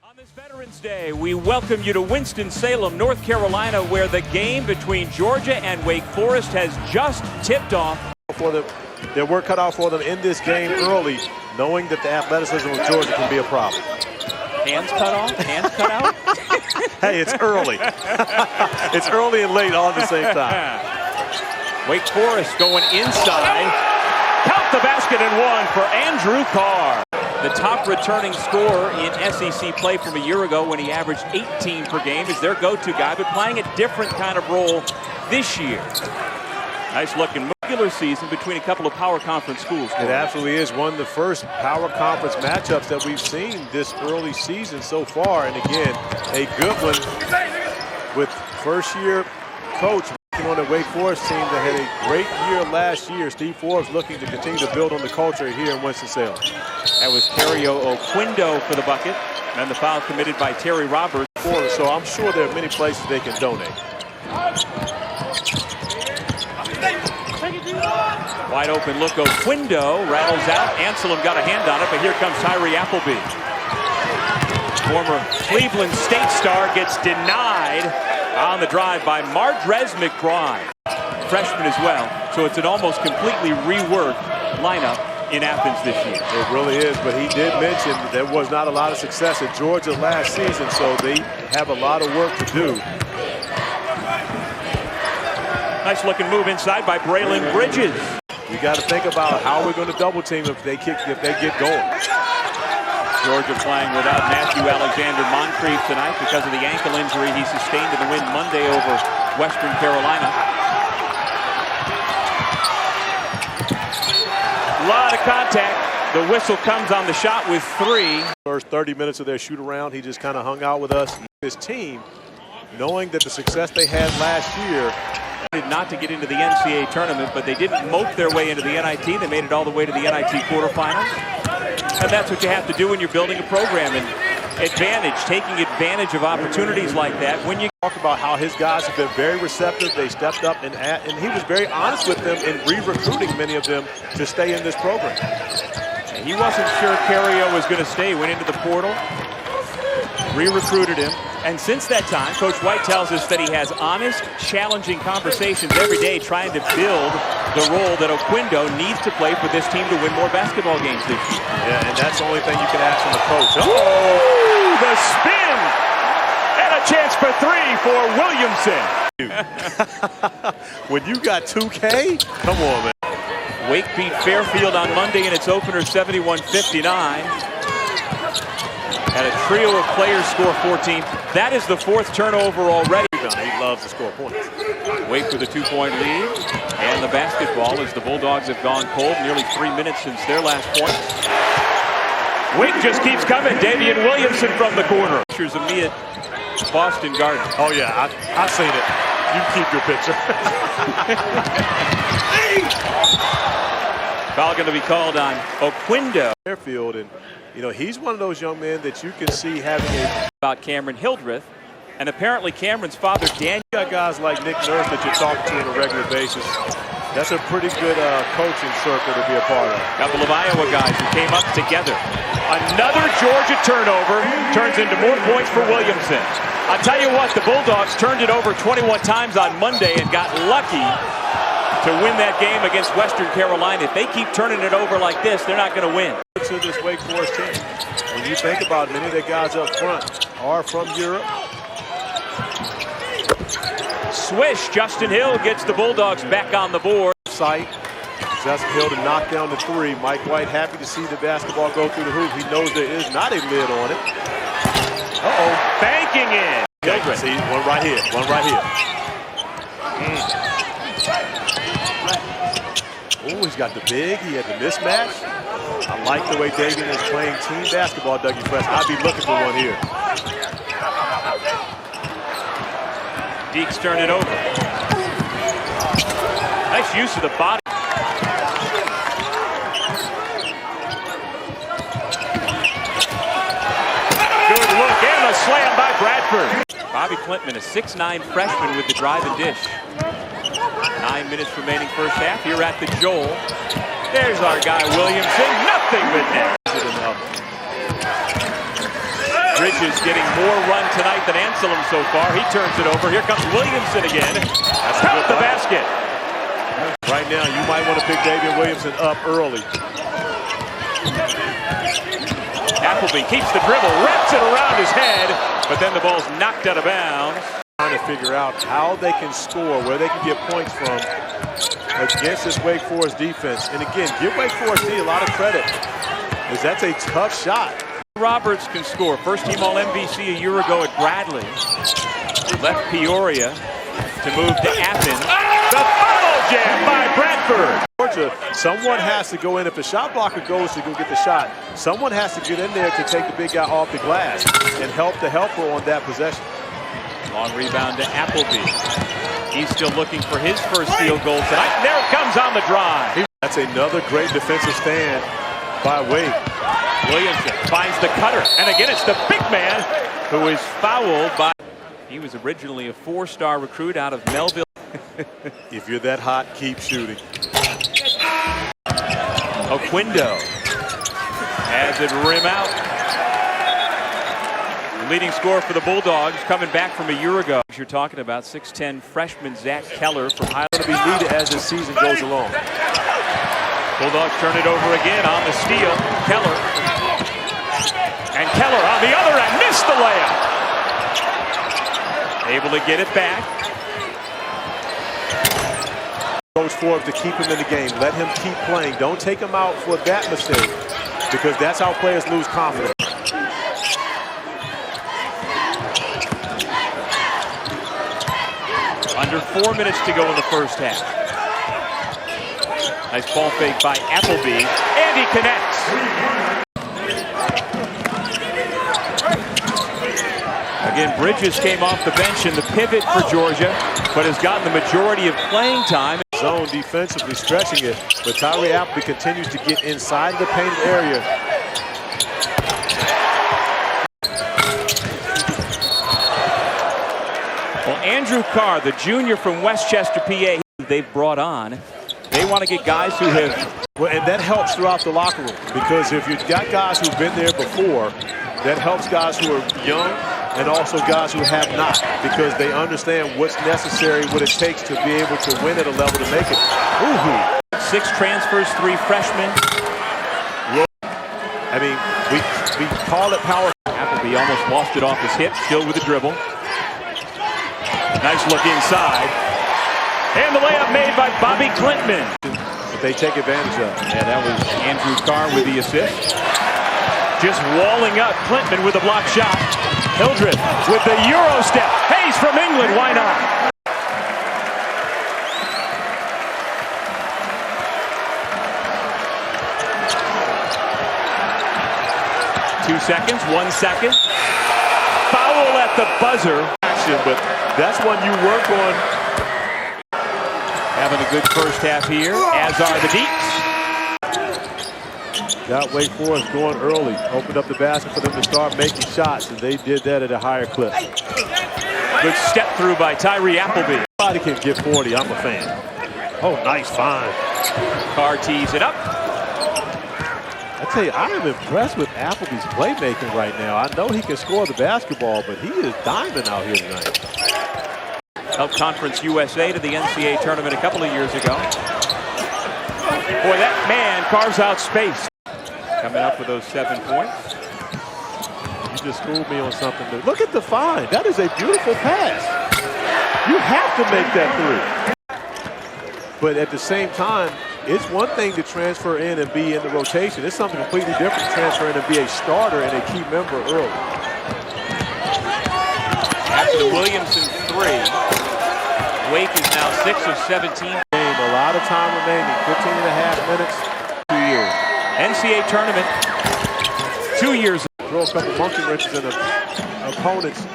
On this Veterans Day, we welcome you to Winston-Salem, North Carolina, where the game between Georgia and Wake Forest has just tipped off. Their work cut out for them in this game early, knowing that the athleticism of Georgia can be a problem. Hands cut off? Hands cut out? Hey, it's early. It's early and late all at the same time. Wake Forest going inside. Count the basket and one for Andrew Carr. The top returning scorer in SEC play from a year ago when he averaged 18 per game is their go-to guy, but playing a different kind of role this year. Nice looking regular season between a couple of power conference schools. It absolutely is one of the first power conference matchups that we've seen this early season so far. And again, a good one with first-year coach on the Wake Forest team that had a great year last year. Steve Forbes looking to continue to build on the culture here in Winston-Salem. That was Cario Oquindo for the bucket, and the foul committed by Terry Roberts. So I'm sure there are many places they can donate. Wide open look, Oquindo rattles out. Anselm got a hand on it, but here comes Tyree Appleby. Former Cleveland State star gets denied on the drive by Mardrez McBride, freshman as well. So it's an almost completely reworked lineup in Athens this year. It really is, but he did mention that there was not a lot of success at Georgia last season, so they have a lot of work to do. Nice looking move inside by Braylon Bridges. You got to think about how we're going to double team if they get going. Georgia playing without Matthew Alexander Moncrief tonight because of the ankle injury he sustained in the win Monday over Western Carolina. A lot of contact. The whistle comes on the shot with 3. First 30 minutes of their shoot around, he just kind of hung out with us. This team, knowing that the success they had last year, not to get into the NCAA tournament, but they didn't mope their way into the NIT. They made it all the way to the NIT quarterfinals. And that's what you have to do when you're building a program. And taking advantage of opportunities like that. When you talk about how his guys have been very receptive, they stepped up and he was very honest with them in re-recruiting many of them to stay in this program. He wasn't sure Cario was going to stay. Went into the portal, re-recruited him. And since that time, Coach White tells us that he has honest, challenging conversations every day trying to build the role that Oquindo needs to play for this team to win more basketball games this year. Yeah, and that's the only thing you can ask from the coach. Oh, the spin! And a chance for 3 for Williamson. When you got 2K, come on, man. Wake beat Fairfield on Monday in its opener 71-59. Had a trio of players score 14. That is the 4th turnover already. He loves to score points. Wake with a 2-point lead. And the basketball as the Bulldogs have gone cold. Nearly 3 minutes since their last point. Wake just keeps coming. Davian Williamson from the corner. Pictures of me at Boston Garden. Oh, yeah, I've seen it. You keep your picture. Foul going to be called on Oquindo. Fairfield, and you know, he's one of those young men that you can see having about Cameron Hildreth, and apparently Cameron's father, Daniel. You got guys like Nick Nurse that you're talking to on a regular basis. That's a pretty good coaching circle to be a part of. A couple of Iowa guys who came up together. Another Georgia turnover turns into more points for Williamson. I'll tell you what, the Bulldogs turned it over 21 times on Monday and got lucky to win that game against Western Carolina. If they keep turning it over like this, they're not going to win. To this Wake Forest team, when you think about it, many of the guys up front are from Europe. Swish, Justin Hill gets the Bulldogs back on the board. Sight, Justin Hill to knock down the 3. Mike White happy to see the basketball go through the hoop. He knows there is not a lid on it. Uh-oh, banking in. Okay, see, one right here, one right here. Oh, he's got the big, he had the mismatch. I like the way Davian is playing team basketball, Dougie Fresh. I'd be looking for one here. Deeks turn it over. Nice use of the body. Good look and a slam by Bradford. Bobby Klintman, a 6'9" freshman with the drive and dish. 9 minutes remaining first half. Here at the Joel. There's our guy Williamson. Nothing but net. Bridges getting more run tonight than Anselm so far. He turns it over. Here comes Williamson again. That's the basket. Right now, you might want to pick David Williamson up early. Appleby keeps the dribble, wraps it around his head, but then the ball's knocked out of bounds. Trying to figure out how they can score, where they can get points from against this Wake Forest defense. And again, give Wake Forest a lot of credit, because that's a tough shot. Roberts can score. First team All-MVC a year ago at Bradley. Left Peoria to move to Athens. The foul jam by Bradford. Georgia, someone has to go in. If the shot blocker goes to go get the shot, someone has to get in there to take the big guy off the glass and help the helper on that possession. Long rebound to Appleby. He's still looking for his first field goal tonight. There it comes on the drive. That's another great defensive stand by Wake. Williamson finds the cutter. And again, it's the big man who is fouled by... He was originally a four-star recruit out of Melville. If you're that hot, keep shooting. Oquindo has it rim out. The leading scorer for the Bulldogs coming back from a year ago. You're talking about 6'10" freshman Zach Keller from Highland. Going to be needed as the season goes along. Bulldogs turn it over again on the steal. Keller. And Keller on the other end missed the layup. Able to get it back. Goes forward to keep him in the game. Let him keep playing. Don't take him out for that mistake, because that's how players lose confidence. Under 4 minutes to go in the first half. Nice ball fake by Appleby, and he connects. Again, Bridges came off the bench in the pivot for Georgia, but has gotten the majority of playing time. Zone defensively stretching it, but Tyree Appleby continues to get inside the painted area. Well, Andrew Carr, the junior from Westchester, PA, they've brought on. They want to get guys who have... Well, and that helps throughout the locker room, because if you've got guys who've been there before, that helps guys who are young and also guys who have not, because they understand what's necessary, what it takes to be able to win at a level to make it. Ooh. 6 transfers, 3 freshmen. I mean, we call it power. Appleby almost lost it off his hip, still with the dribble. Nice look inside. And the layup made by Bobby Klintman. That they take advantage of. Yeah, that was Andrew Carr with the assist. Just walling up Klintman with a block shot. Hildreth with the Euro step. Hayes from England, why not? Two seconds, 1 second. Foul at the buzzer. But that's one you work on. Having a good first half here, as are the Deeps. Got Wake Forest going early. Opened up the basket for them to start making shots, and they did that at a higher clip. Good step through by Tyree Appleby. Somebody can get 40, I'm a fan. Oh, nice find. Carr tees it up. I tell you, I am impressed with Appleby's playmaking right now. I know he can score the basketball, but he is diamond out here tonight. Helped Conference USA to the NCAA tournament a couple of years ago. Boy, that man carves out space. Coming up with those 7 points. You just schooled me on something. Look at the find. That is a beautiful pass. You have to make that through. But at the same time, it's one thing to transfer in and be in the rotation. It's something completely different to transfer in and be a starter and a key member early. After the Williamson 3, Wake is now 6 of 17. A lot of time remaining, 15 and a half minutes, 2 years. NCAA tournament, 2 years. Throw a couple monkey wrenches in the opponent's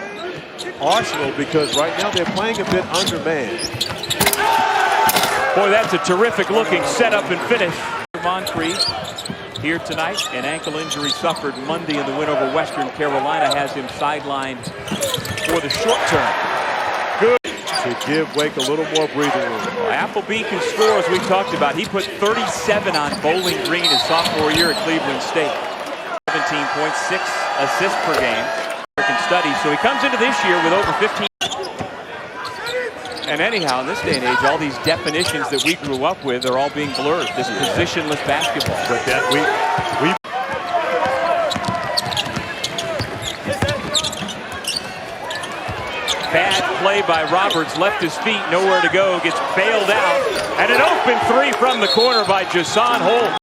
arsenal, because right now they're playing a bit undermanned. Boy, that's a terrific looking setup and finish. Moncrief here tonight. An ankle injury suffered Monday in the win over Western Carolina has him sidelined for the short term. Good. To give Wake a little more breathing room. Well, Appleby can score, as we talked about. He put 37 on Bowling Green his sophomore year at Cleveland State. 17 points, 6 assists per game. and study. So he comes into this year with over 15. And anyhow, in this day and age, all these definitions that we grew up with are all being blurred. This positionless basketball. But that we Bad play by Roberts, left his feet, nowhere to go, gets bailed out. And an open three from the corner by Jason Holt.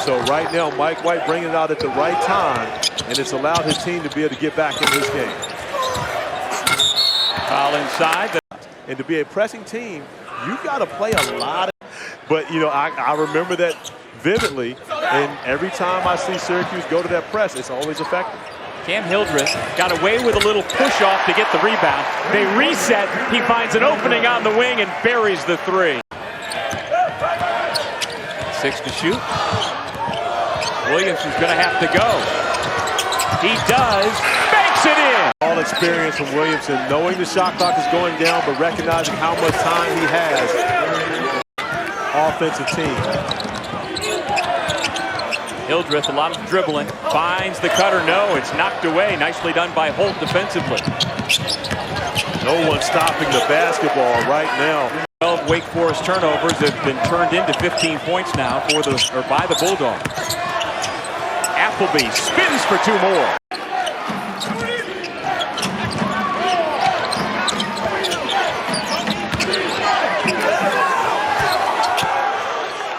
So right now, Mike White bringing it out at the right time, and it's allowed his team to be able to get back in this game. Foul inside. And to be a pressing team, you got to play a lot. But, you know, I remember that vividly, and every time I see Syracuse go to that press, it's always effective. Cam Hildreth got away with a little push-off to get the rebound. They reset. He finds an opening on the wing and buries the three. 6 to shoot. Williamson's going to have to go. He does. Banks it in. All experience from Williamson, knowing the shot clock is going down, but recognizing how much time he has. Offensive team. Hildreth, a lot of dribbling. Finds the cutter. No, it's knocked away. Nicely done by Holt defensively. No one stopping the basketball right now. 12 Wake Forest turnovers have been turned into 15 points now by the Bulldogs. Appleby spins for 2 more.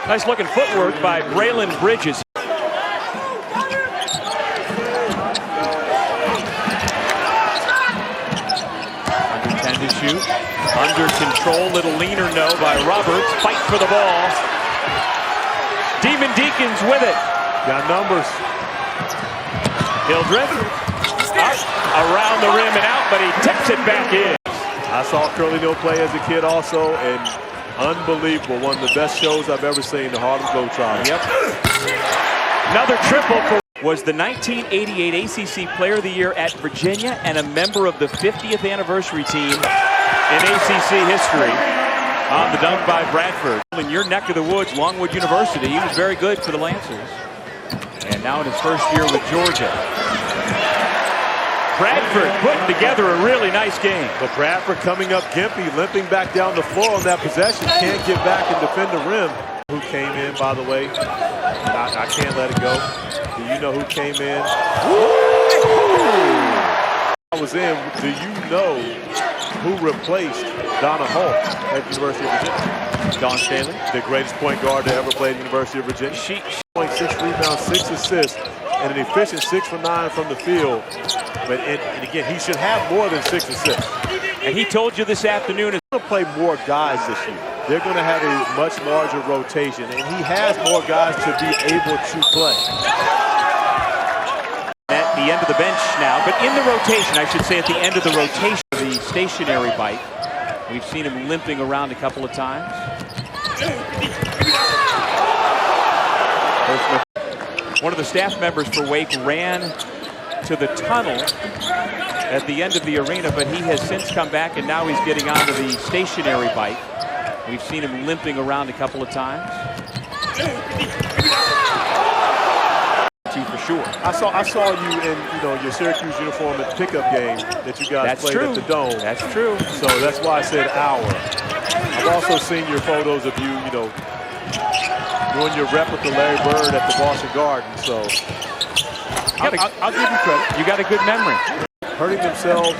Nice looking footwork by Braylon Bridges. Under 10 to shoot. Under control, little leaner no by Roberts. Fight for the ball. Demon Deacons with it. Got numbers. Hildreth up around the rim and out, but he tips it back in. I saw Curly Neal play as a kid also, and unbelievable. One of the best shows I've ever seen, the Harlem Globetrotters. Yep. Another triple for was the 1988 ACC Player of the Year at Virginia and a member of the 50th anniversary team in ACC history on the dunk by Bradford. In your neck of the woods, Longwood University, he was very good for the Lancers. And now in his first year with Georgia. Bradford putting together a really nice game. But Bradford coming up gimpy, limping back down the floor on that possession. Can't get back and defend the rim. Who came in, by the way? I can't let it go. Do you know who came in? I was in. Do you know who replaced Donna Holt at the University of Virginia? Dawn Staley, the greatest point guard to ever play at the University of Virginia. She 6 rebounds, 6 assists, and an efficient 6 for 9 from the field. But and again, he should have more than 6 assists. And he told you this afternoon he's going to play more guys this year. They're going to have a much larger rotation, and he has more guys to be able to play. At the end of the bench now, but in the rotation, I should say at the end of the rotation, the stationary bike. We've seen him limping around a couple of times. One of the staff members for Wake ran to the tunnel at the end of the arena, but he has since come back and now he's getting onto the stationary bike. We've seen him limping around a couple of times. For sure. I saw you in your Syracuse uniform at the pickup game that you guys played at the Dome. That's true. So that's why I said hour. I've also seen your photos of you, doing your replica Larry Bird at the Boston Garden. So I'll give you credit. You got a good memory. Hurting themselves,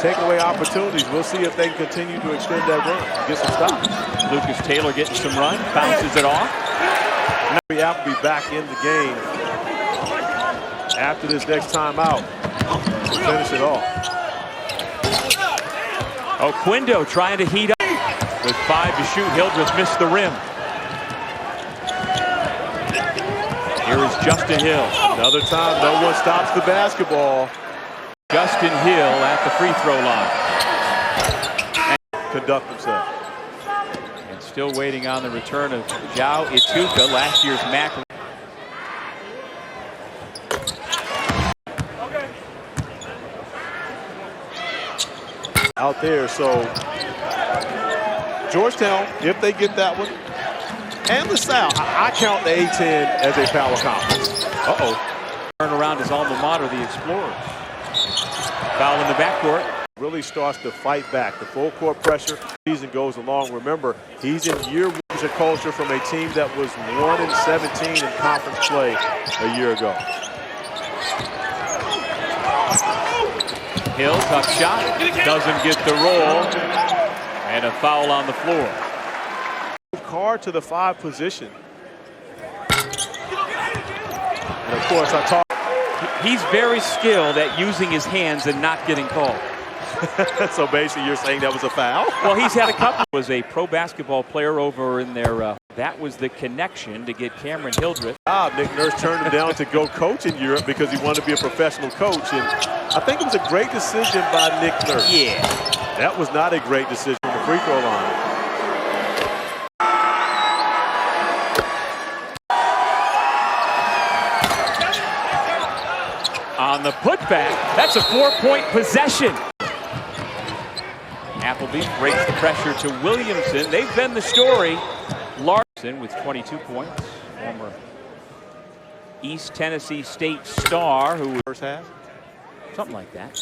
taking away opportunities. We'll see if they can continue to extend that run, get some stops. Lucas Taylor getting some run, bounces it off. Now we have to be back in the game after this next time out to finish it off. Quindo trying to heat up with 5 to shoot. Hildreth missed the rim. Here is Justin Hill. Another time, no one stops the basketball. Justin Hill at the free throw line. And conduct himself. And still waiting on the return of Jao Ituka, last year's MAC. Out there, so Georgetown, if they get that one, and LaSalle, I count the A-10 as a power conference. Turn around his alma mater, the Explorers. Foul in the backcourt. Really starts to fight back. The full court pressure season goes along. Remember, he's in year one of culture from a team that was 1-17 in conference play a year ago. Hill, tough shot, doesn't get the roll, and a foul on the floor. Card to the 5 position. And of course, I talked. He's very skilled at using his hands and not getting called. So basically, you're saying that was a foul? Well, he's had a couple. Was a pro basketball player over in their. That was the connection to get Cameron Hildreth. Nick Nurse turned him down to go coach in Europe because he wanted to be a professional coach. And I think it was a great decision by Nick Nurse. Yeah. That was not a great decision on the free throw line. On the putback, that's a 4-point possession. Appleby breaks the pressure to Williamson. They've been the story. Larson with 22 points. Former East Tennessee State star who was first half? Something like that.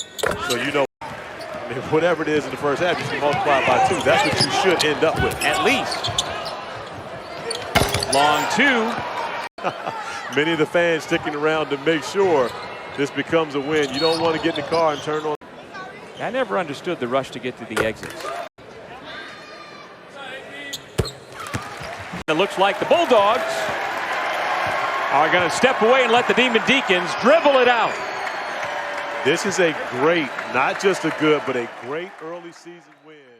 So you know, I mean, whatever it is in the first half, you can multiply by 2. That's what you should end up with. At least. Long 2. Many of the fans sticking around to make sure this becomes a win. You don't want to get in the car and turn on. I never understood the rush to get to the exits. It looks like the Bulldogs are going to step away and let the Demon Deacons dribble it out. This is a great, not just a good, but a great early season win.